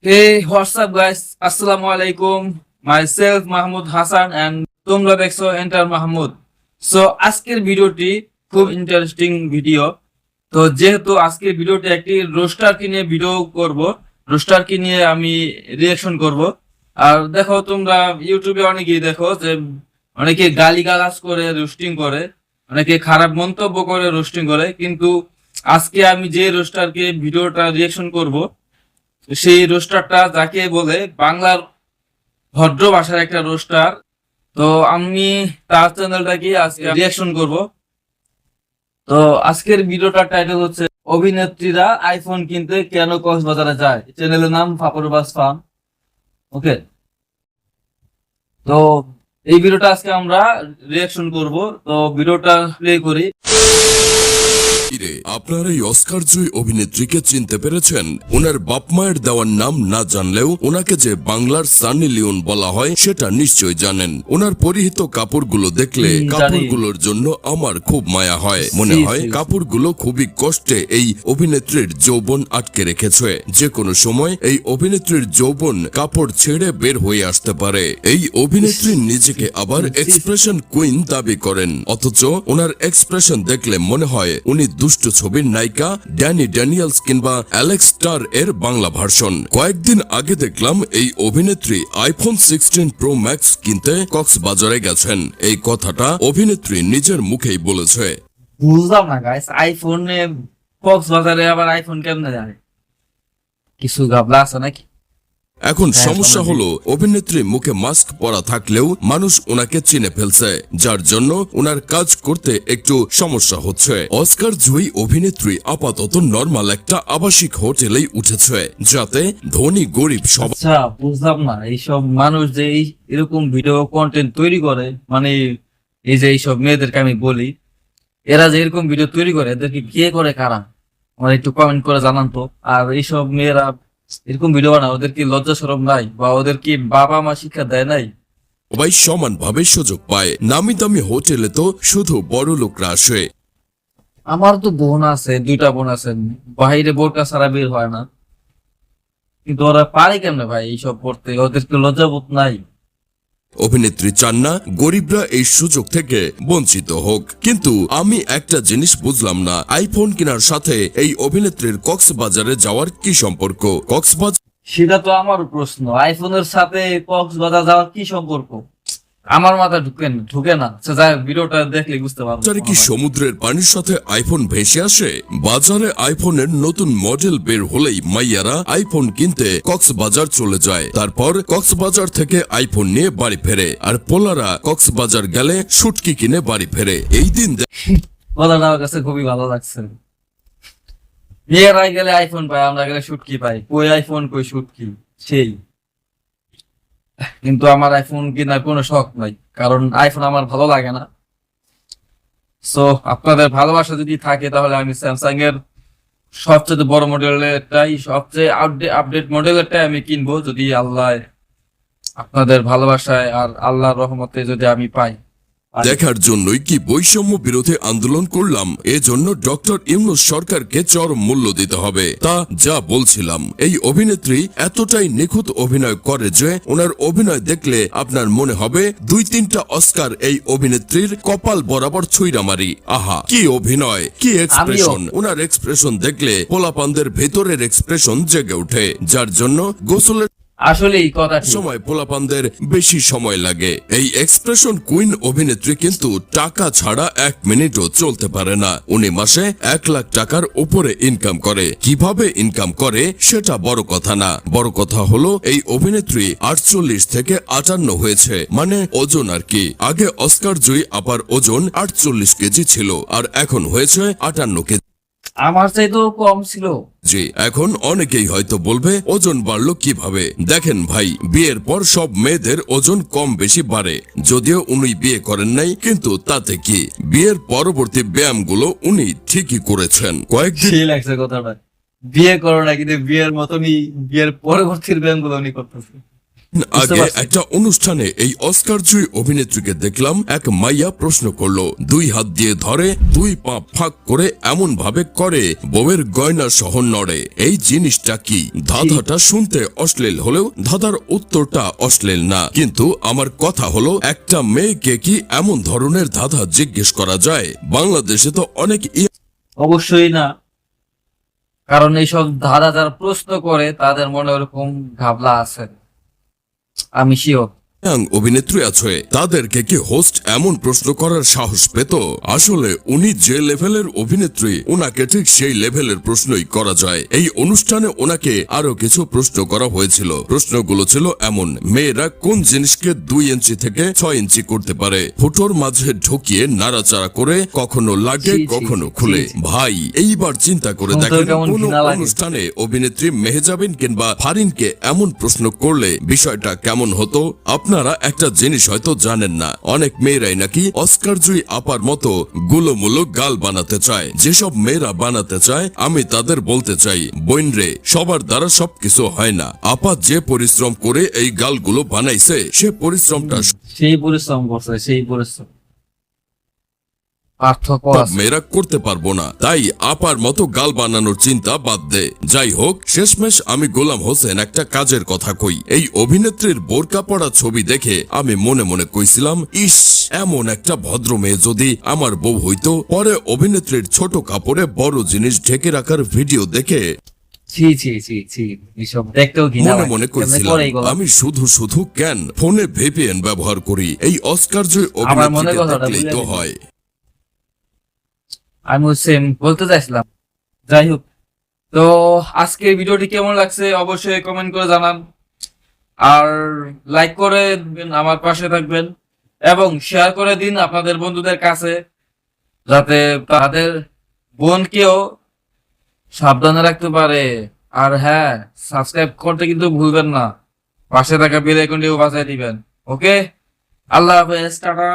Hey, what's up guys? Assalamu alaikum. Myself Mahmoud Hassan and তোমরা দেখছো enter Mahmud. So আজকের ভিডিওটি খুব ইন্টারেস্টিং ভিডিও। তো যেহেতু আজকের ভিডিওটি একটি রোস্টারকে নিয়ে ভিডিও করব, রোস্টারকে নিয়ে আমি রিঅ্যাকশন করব। আর দেখো তোমরা ইউটিউবে অনেকেই দেখো যে অনেকে গালিগালাজ করে রোস্টিং করে, অনেকে খারাপ মন্তব্য করে রোস্টিং করে, কিন্তু আজকে আমি যে রোস্টারকে ভিডিওটা রিঅ্যাকশন করব সেই রোস্টারটা যাকে বলে বাংলার ভদ্র ভাষার একটা রোস্টার। তো আমি তার চ্যানেলটাকে আজকে রিঅ্যাকশন করব। তো আজকের ভিডিওটার টাইটেল হচ্ছে অভিনেত্রীরা আইফোন কিনতে কেন কক্সবাজারে যায়। চ্যানেলের নাম ফাপরবাস ফার্ম। ওকে, তো এই ভিডিওটা আজকে আমরা রিঅ্যাকশন করব। তো ভিডিওটা প্লে করি। আপনার এই অস্কার জয়ী অভিনেত্রীকে চিনতে পেরেছেন? ওনার বাপ মায়ের দেওয়ার নাম না জানলেও ওনাকে যে বাংলার সানি লিওন বলা হয় সেটা নিশ্চয় জানেন। ওনার পরিহিত কাপড়গুলো দেখলে কাপড়গুলোর জন্য আমার খুব মায়া হয়। মনে হয় কাপড়গুলো খুবই কষ্টে এই অভিনেত্রীর যৌবন আটকে রেখেছে। যে কোনো সময় এই অভিনেত্রীর যৌবন কাপড় ছেড়ে বের হয়ে আসতে পারে। এই অভিনেত্রী নিজেকে আবার এক্সপ্রেশন কুইন দাবি করেন, অথচ ওনার এক্সপ্রেশন দেখলে মনে হয় উনি দুষ্ট ছবির নায়িকা ড্যানি ড্যানিয়েলস কিংবা অ্যালেক্স স্টার এর বাংলা ভার্সন। কয়েকদিন আগে দেখলাম এই অভিনেত্রী আইফোন 16 প্রো ম্যাক্স কিনতে কক্সবাজারে গেছেন। এই কথাটা অভিনেত্রী নিজের মুখেই বলেছে। বুঝলাম না গাইস, আইফোনে কক্সবাজারে আবার আইফোন কেমনে যায়? কিছু গাবলা আছে নাকি? এখন সমস্যা হলো অভিনেত্রী মুখে মাস্ক পরা থাকলেও মানুষ ওনাকে চিনে ফেলছে, যার জন্য ওনার কাজ করতে একটু সমস্যা হচ্ছে। অস্কার জয়ী অভিনেত্রী আপাতত নরমাল একটা আবাসিক হোটেলেই উঠেছে, যাতে ধনী গরিব সব। আচ্ছা, বুঝলাম না এইসব মানুষ যে এরকম ভিডিও কন্টেন্ট তৈরি করে, মানে এই যে এইসব মেয়েদেরকে আমি বলি, এরা যে এরকম ভিডিও তৈরি করে এদেরকে কে করে, কারা? আমার একটু কমেন্ট করে জানান তো। আর এইসব মেয়েরা এরকম ভিডিও বানায়, ওদের কি লজ্জা শরম নাই? বা ওদের কি বাবা মা শিক্ষা দেয় নাই? সবাই সমানভাবে সুযোগ পায়। নামি দামি হোটেলে তো শুধু বড় লোকরা আসে। আমার তো বোন আছে, দুইটা বোন আছে, বাইরে বোরকা ছাড়া বের হয় না, কিন্তু ওরা পারে কেমনে ভাই এইসব করতে? ওদের কি লজ্জাবোধ নাই? অভিনেত্রী চান না গরিবরা এই সুযোগ থেকে বঞ্চিত হোক, কিন্তু আমি একটা জিনিস বুঝলাম না, আইফোন কেনার সাথে এই অভিনেত্রীর কক্সবাজারে যাওয়ার কি সম্পর্ক? কক্সবাজার সেটা তো আমারও প্রশ্ন, আইফোনের সাথে কক্সবাজার যাওয়ার কি সম্পর্ক? আমার মাথায় ঢুকে না। আচ্ছা যাই হোক, ভিডিওটা দেখলে বুঝতে পারবো। কি সমুদ্রের পানির সাথে আইফোন ভেসে আসে? বাজারে আইফোনের নতুন মডেল বের হলেই মাইয়ারা আইফোন কিনতে কক্সবাজার চলে যায়, তারপর কক্সবাজার থেকে আইফোন নিয়ে বাড়ি ফেরে। আর পোলারা কক্সবাজার গেলে শুটকি কিনে বাড়ি ফেরে। এই দিন কথাটা আমার কাছে খুবই ভালো লাগছে। মেয়েরা গেলে আইফোন পাই, আমরা গেলে শুটকি পাই। কই আইফোন কই শুটকি, সেই। কিন্তু আমার আইফোন কেনার কোনো শখ নাই, কারণ আইফোন আমার ভালো লাগে না। সো আপনাদের ভালোবাসা যদি থাকে তাহলে আমি স্যামসাং এর সবচেয়ে বড় মডেলেরটাই, সবচেয়ে আপডেট মডেলেরটাই আমি কিনবো, যদি আল্লাহ আপনাদের ভালোবাসায় আর আল্লাহর রহমতে যদি আমি পাই। দেখার জন্যই কি বৈষম্য বিরোধী আন্দোলন করলাম? এজন্য ডক্টর ইউনূস সরকারকে চরম মূল্য দিতে হবে। তা যা বলছিলাম, এই অভিনেত্রী এতটাই নিখুঁত অভিনয় করে যে ওনার অভিনয় দেখলে আপনার মনে হবে 2-3টা অস্কার এই অভিনেত্রীর কপাল বরাবর ছুঁইরা মারি। আহা, কি অভিনয়, কি এক্সপ্রেশন! ওনার এক্সপ্রেশন দেখলে পোলাপানদের ভেতরের এক্সপ্রেশন জেগে ওঠে, যার জন্য গোসলের আসলেই কথা সময় পোলাপানদের বেশি সময় লাগে। এই এক্সপ্রেশন কুইন অভিনেত্রী কিন্তু টাকা ছাড়া 1 মিনিটও চলতে পারে না। উনি মাসে 1 লাখ টাকার উপরে ইনকাম করে। কিভাবে ইনকাম করে সেটা বড় কথা না, বড় কথা হলো এই অভিনেত্রী 48 থেকে 58 হয়েছে, মানে ওজন আর কি। আগে অস্কার জয়ী আপার ওজন 48 কেজি ছিল, আর এখন হয়েছে 58 কেজি। আমার চাইতেও কম ছিল। জি, এখন অনেকেই হয়তো বলবে ওজন বাড়লো কিভাবে? দেখেন ভাই, বিয়ের পর সব মেয়েদের ওজন কম বেশি বাড়ে। যদিও উনি বিয়ে করেন নাই, কিন্তু তাতে কি, বিয়ের পরবর্তী ব্যায়ামগুলো উনি ঠিকই করেছেন। কয়েকদিন সেই লাগছে কথাটা, বিয়ে করো না কিন্তু বিয়ের মতনই বিয়ের পরবর্তী ব্যায়ামগুলো উনি করতেছে। বুঝতে আগে পারছি। একটা অনুষ্ঠানে এই অস্কার জয়ী অভিনেত্রীকে দেখলাম, এক মাইয়া প্রশ্ন করলো, 2 হাত দিয়ে ধরে 2 পা ফাঁক করে এমন ভাবে করে বউয়ের গয়না সহ নড়ে, এই জিনিসটা কি? ধাঁধাটা শুনতে অশ্লীল হলেও ধাঁধার উত্তরটা অশ্লীল না। কিন্তু আমার কথা হলো, একটা মেয়েকে কি এমন ধরনের ধাঁধা জিজ্ঞেস করা যায়? বাংলাদেশে তো অনেক অবশ্যই না, কারণ এইসব ধাঁধা যারা প্রশ্ন করে তাদের মনে ওরকম ঘাবলা আছে, আমি শিওর। ইয়াং অভিনেত্রী আছে, তাদেরকে কি হোস্ট এমন প্রশ্ন করার সাহস পেত? আসলে উনি যে লেভেলের অভিনেত্রী, ওনাকে ঠিক সেই লেভেলের প্রশ্নই করা যায়। এই অনুষ্ঠানে ওনাকে আরো কিছু প্রশ্ন করা হয়েছিল। প্রশ্নগুলো ছিল এমন: মেয়েরা কোন জিনিসকে 2 ইঞ্চি থেকে 6 ইঞ্চি করতে পারে? ফুটোর মাঝে ঢুকিয়ে নাড়াচাড়া করে কখনো লাগে ছি, ছি, কখনো ছি, খুলে। ছি। ভাই, এইবার চিন্তা করে শুনতেও দেখেন, কেমন কোন ঘৃণা লাগে। অনুষ্ঠানে অভিনেত্রী মেহজাবিন কিংবা ফারিনকে এমন প্রশ্ন করলে বিষয়টা কেমন হতো? আপনারা একটা জিনিস হয়তো জানেন না, অনেক মেয়েরাই নাকি অস্কার জয়ী আপার মতো গুলোমুলো গাল বানাতে চায়। যেসব মেয়েরা বানাতে চায়, আমি তাদের বলতে চাই, বোনরে, সবার দ্বারা সবকিছু হয় না। আপা যে পরিশ্রম করে এই গালগুলো বানাইছে, সে পরিশ্রমটা সেই পরিশ্রম করছে, সেই পরিশ্রম, পার্থক্য সব আছে। মেয়েরা করতে পারবো না, তাই আপার মতো গাল বানানোর চিন্তা বাদ দে। যাই হোক, শেষমেশ আমি গোলাম হোসেন একটা কাজের কথা কই। এই অভিনেত্রীর বোরকা পড়া ছবি দেখে আমি মনে মনে কইছিলাম, ইস, এমন একটা ভদ্র মেয়ে যদি আমার বউ হইতো। পরে অভিনেত্রীর ছোট কাপড়ে বড় জিনিস ঢেকে রাখার ভিডিও দেখে ছি ছি ছি ছি, এসব দেখতেও ঘৃণা মনে লাগে। মনে কেমনে কইছিলাম, করে এইগুলো? আমি শুধু শুধু কেন ফোনে VPN ব্যবহার করি? এই অস্কার জয়ী আমার মনে অভিনেত্রীকে কথাটা দেখলেই বুঝে তো গেছি। হয়। আমি সেম বলতে চাইছিলাম। যাই হোক, তো আজকের ভিডিওটি কেমন লাগছে অবশ্যই কমেন্ট করে জানান, আর লাইক করে দিবেন, আমার পাশে থাকবেন এবং শেয়ার করে দিন আপনাদের বন্ধুদের কাছে, যাতে তাদের বোনকেও সাবধানে রাখতে পারে। আর হ্যাঁ, সাবস্ক্রাইব করতে কিন্তু ভুলবেন না, পাশে থাকা বেল আইকনটিও বাজায় দিবেন। ওকে, আল্লাহ হাফেজ, টাটা।